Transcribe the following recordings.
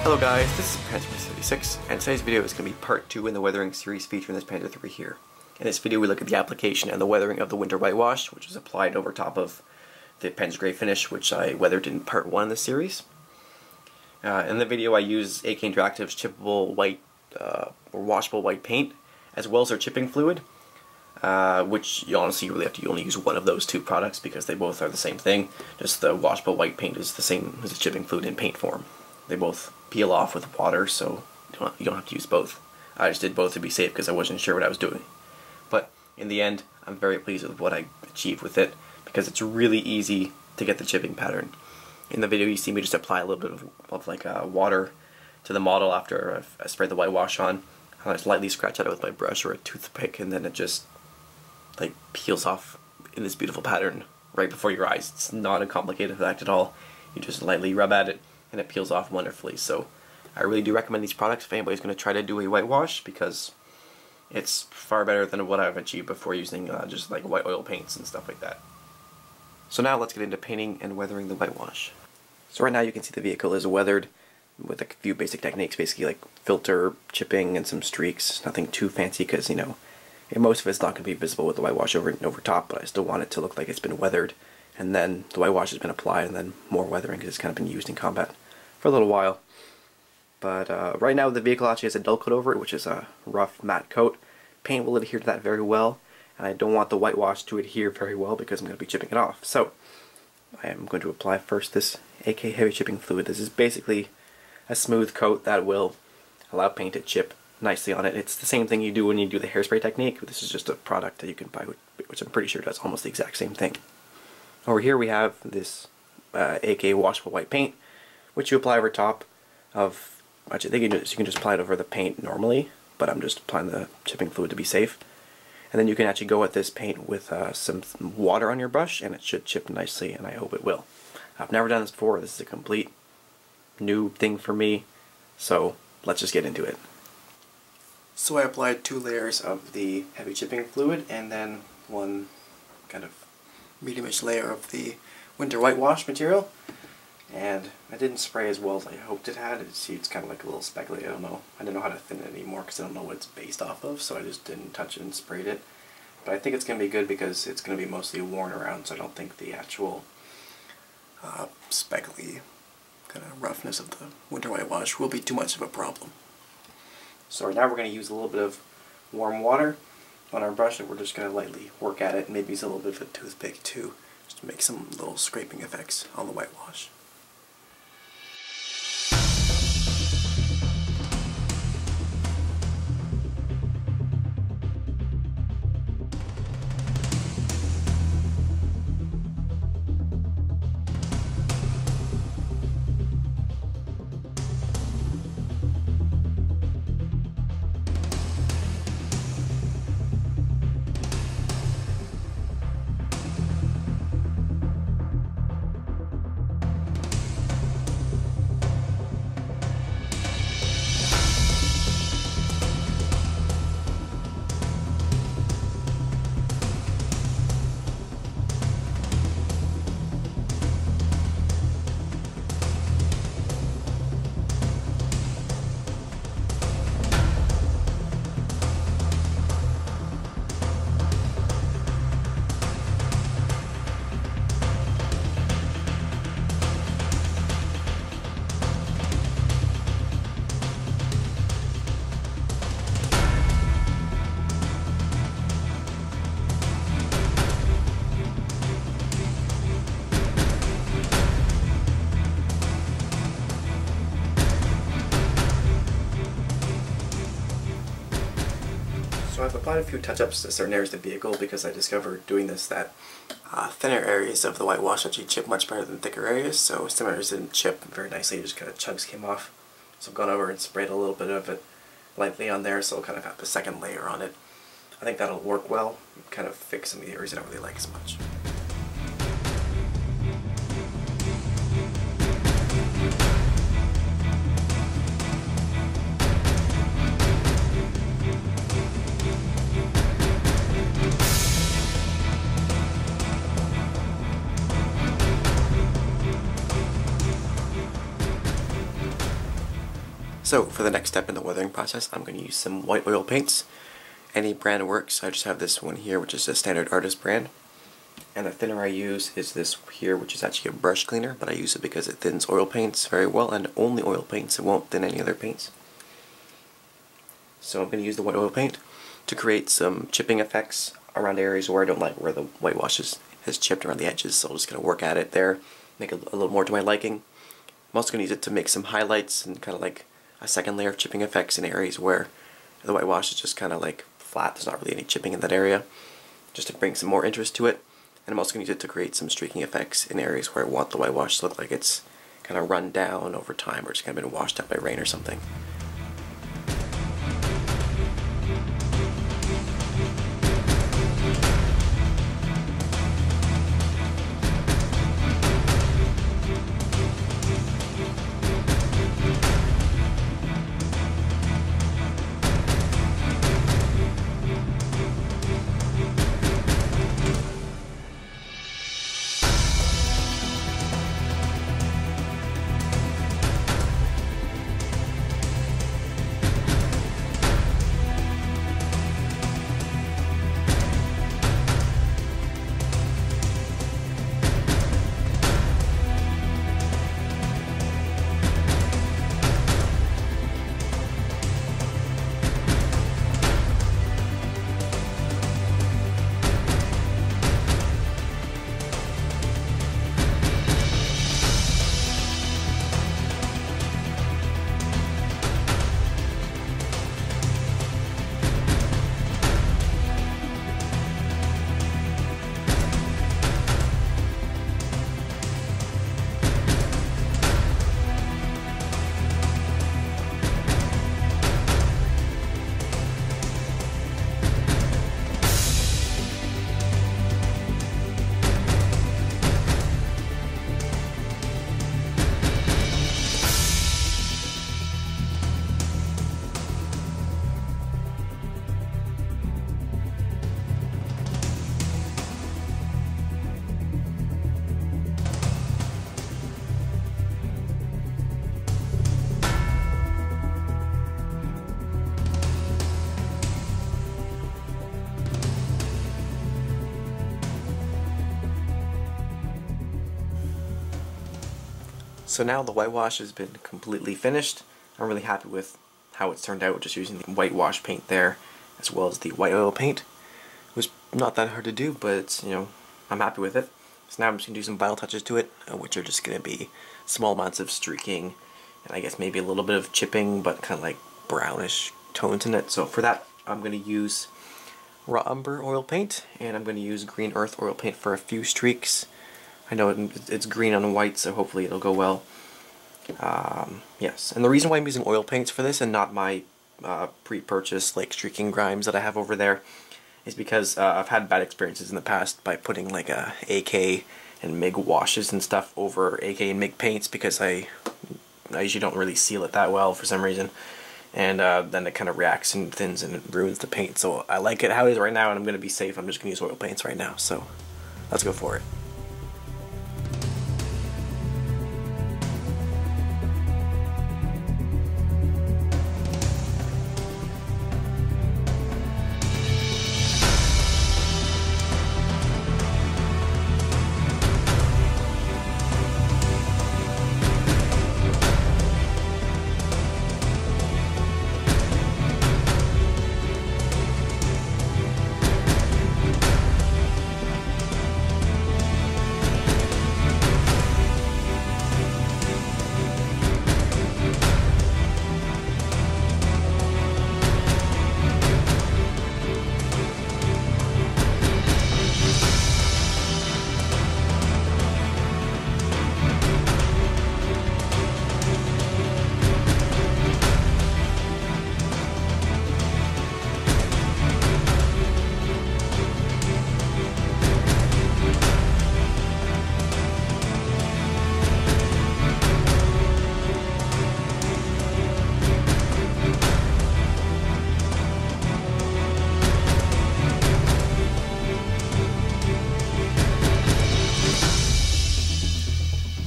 Hello guys, this is Panzer 36, and today's video is going to be part 2 in the weathering series featuring this Panzer III here. In this video we look at the application and the weathering of the winter whitewash, which is applied over top of the Panzer Grey finish, which I weathered in part 1 in this series. In the video I use AK Interactive's chippable white, or washable white paint, as well as their chipping fluid, which you honestly really have to only use one of those two products because they both are the same thing, just the washable white paint is the same as the chipping fluid in paint form. They both peel off with water, so you don't have to use both. I just did both to be safe because I wasn't sure what I was doing. But in the end, I'm very pleased with what I achieved with it because it's really easy to get the chipping pattern. In the video you see me just apply a little bit of water to the model after I sprayed the whitewash on. I just lightly scratch at it with my brush or a toothpick, and then it just like peels off in this beautiful pattern right before your eyes. It's not a complicated effect at all. You just lightly rub at it and it peels off wonderfully. So I really do recommend these products if anybody's going to try to do a whitewash, because it's far better than what I've achieved before using just like white oil paints and stuff like that. So now let's get into painting and weathering the whitewash. So right now you can see the vehicle is weathered with a few basic techniques, basically like filter, chipping, and some streaks. Nothing too fancy because, you know, most of it's not going to be visible with the whitewash over top, but I still want it to look like it's been weathered, and then the whitewash has been applied, and then more weathering because it's kind of been used in combat for a little while. But right now the vehicle actually has a dull coat over it, which is a rough matte coat. Paint will adhere to that very well, and I don't want the whitewash to adhere very well because I'm going to be chipping it off. So I am going to apply first this AK Heavy Chipping Fluid. This is basically a smooth coat that will allow paint to chip nicely on it. It's the same thing you do when you do the hairspray technique. This is just a product that you can buy, which I'm pretty sure does almost the exact same thing. Over here we have this AK washable white paint, which you apply over top of, actually you can just apply it over the paint normally, but I'm just applying the chipping fluid to be safe. And then you can actually go at this paint with some water on your brush, and it should chip nicely, and I hope it will. I've never done this before. This is a complete new thing for me, so let's just get into it. So I applied 2 layers of the heavy chipping fluid and then one kind of medium-ish layer of the winter whitewash material, and I didn't spray as well as I hoped it had. See, it's kind of like a little speckly. I don't know how to thin it anymore because I don't know what it's based off of, so I just didn't touch it and sprayed it. But I think it's going to be good because it's going to be mostly worn around, so I don't think the actual speckly kind of roughness of the winter whitewash will be too much of a problem. So right now we're going to use a little bit of warm water on our brush, and we're just going to lightly work at it, and maybe use a little bit of a toothpick too, just to make some little scraping effects on the whitewash. So I've applied a few touch-ups to certain areas of the vehicle because I discovered doing this that thinner areas of the whitewash actually chip much better than thicker areas, so some areas didn't chip very nicely, just kind of chunks came off. So I've gone over and sprayed a little bit of it lightly on there, so I'll kind of have the second layer on it. I think that'll work well, kind of fix some of the areas I don't really like as much. So for the next step in the weathering process, I'm going to use some white oil paints. Any brand works. I just have this one here, which is a standard artist brand. And the thinner I use is this here, which is actually a brush cleaner, but I use it because it thins oil paints very well, and only oil paints. It won't thin any other paints. So I'm going to use the white oil paint to create some chipping effects around areas where I don't like where the whitewash has chipped around the edges. So I'm just going to work at it there, make it a little more to my liking. I'm also going to use it to make some highlights and kind of like a second layer of chipping effects in areas where the whitewash is just kind of like flat. There's not really any chipping in that area, just to bring some more interest to it. And I'm also going to use it to create some streaking effects in areas where I want the whitewash to look like it's kind of run down over time, or it's kind of been washed out by rain or something. So now the whitewash has been completely finished. I'm really happy with how it's turned out, just using the whitewash paint there as well as the white oil paint. It was not that hard to do, but it's, I'm happy with it. So now I'm just going to do some final touches to it, which are just going to be small amounts of streaking and I guess maybe a little bit of chipping, but kind of like brownish tones in it. So for that, I'm going to use raw umber oil paint, and I'm going to use green earth oil paint for a few streaks. I know it's green on white, so hopefully it'll go well. Yes, and the reason why I'm using oil paints for this and not my pre-purchased like streaking grimes that I have over there is because I've had bad experiences in the past by putting like AK and MIG washes and stuff over AK and MIG paints, because I usually don't really seal it that well for some reason, and then it kind of reacts and thins and it ruins the paint. So I like it how it is right now, and I'm going to be safe. I'm just going to use oil paints right now, so let's go for it.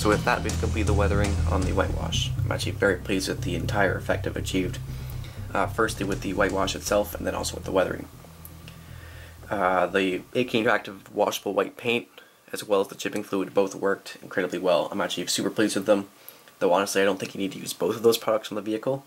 So with that, we've completed the weathering on the whitewash. I'm actually very pleased with the entire effect I've achieved. Firstly with the whitewash itself, and then also with the weathering. The AK Interactive washable white paint, as well as the chipping fluid, both worked incredibly well. I'm actually super pleased with them, though honestly I don't think you need to use both of those products on the vehicle.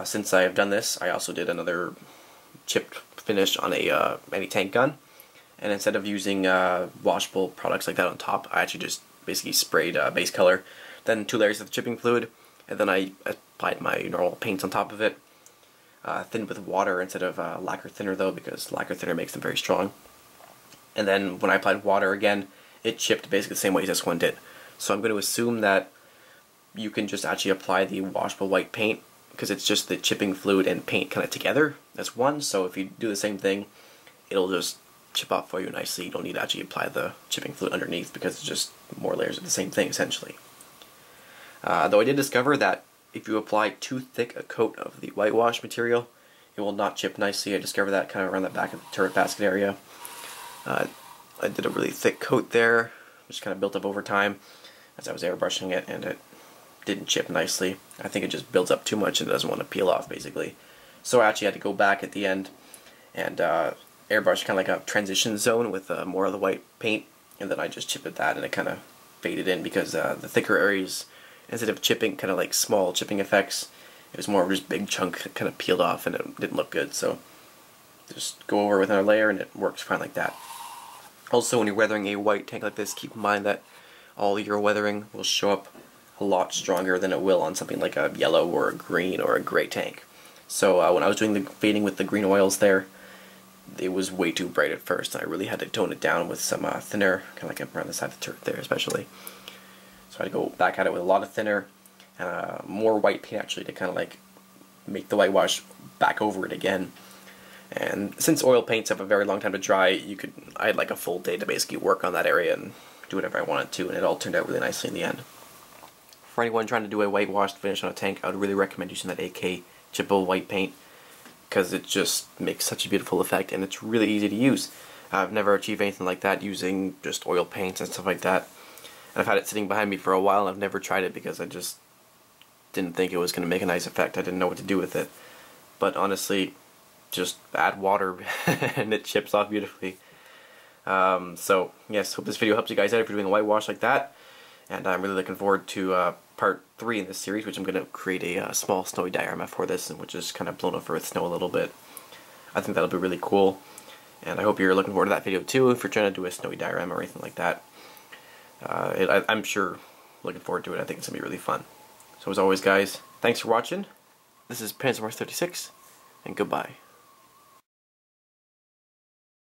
Since I have done this, I also did another chipped finish on a anti-tank gun, and instead of using washable products like that on top, I actually just basically sprayed base color, then 2 layers of chipping fluid, and then I applied my normal paints on top of it. Thinned with water instead of lacquer thinner though, because lacquer thinner makes them very strong. And then when I applied water again, it chipped basically the same way as this one did. So I'm going to assume that you can just actually apply the washable white paint, because it's just the chipping fluid and paint kind of together as one. So if you do the same thing, it'll just chip off for you nicely. You don't need to actually apply the chipping fluid underneath, because it's just more layers of the same thing essentially. Though I did discover that if you apply too thick a coat of the whitewash material, it will not chip nicely. I discovered that kind of around the back of the turret basket area. I did a really thick coat there, which kind of built up over time as I was airbrushing it, and it didn't chip nicely. I think it just builds up too much and it doesn't want to peel off basically. So I actually had to go back at the end and airbrush kind of like a transition zone with more of the white paint, and then I just chipped at that and it kind of faded in, because the thicker areas, instead of chipping kind of like small chipping effects, it was more of just big chunk kind of peeled off and it didn't look good. So just go over with another layer and it works fine like that. Also, when you're weathering a white tank like this, keep in mind that all your weathering will show up a lot stronger than it will on something like a yellow or a green or a gray tank. So when I was doing the fading with the green oils there, it was way too bright at first. I really had to tone it down with some thinner, kind of like around the side of the turret there especially. So I had to go back at it with a lot of thinner, more white paint actually, to kind of like make the whitewash back over it again. And since oil paints have a very long time to dry, I had like a full day to basically work on that area and do whatever I wanted to, and it all turned out really nicely in the end. For anyone trying to do a whitewash finish on a tank, I would really recommend using that AK chippable white paint, because it just makes such a beautiful effect and it's really easy to use. I've never achieved anything like that using just oil paints and stuff like that. And I've had it sitting behind me for a while and I've never tried it because I just didn't think it was going to make a nice effect. I didn't know what to do with it. But honestly, just add water and it chips off beautifully. So yes, hope this video helps you guys out if you're doing a whitewash like that. And I'm really looking forward to part 3 in this series, which I'm going to create a small snowy diorama for this, and which is kind of blown over with snow a little bit. I think that'll be really cool. And I hope you're looking forward to that video too, if you're trying to do a snowy diorama or anything like that. I'm sure looking forward to it. I think it's going to be really fun. So as always guys, thanks for watching. This is Panzer III Ausf.J, and goodbye.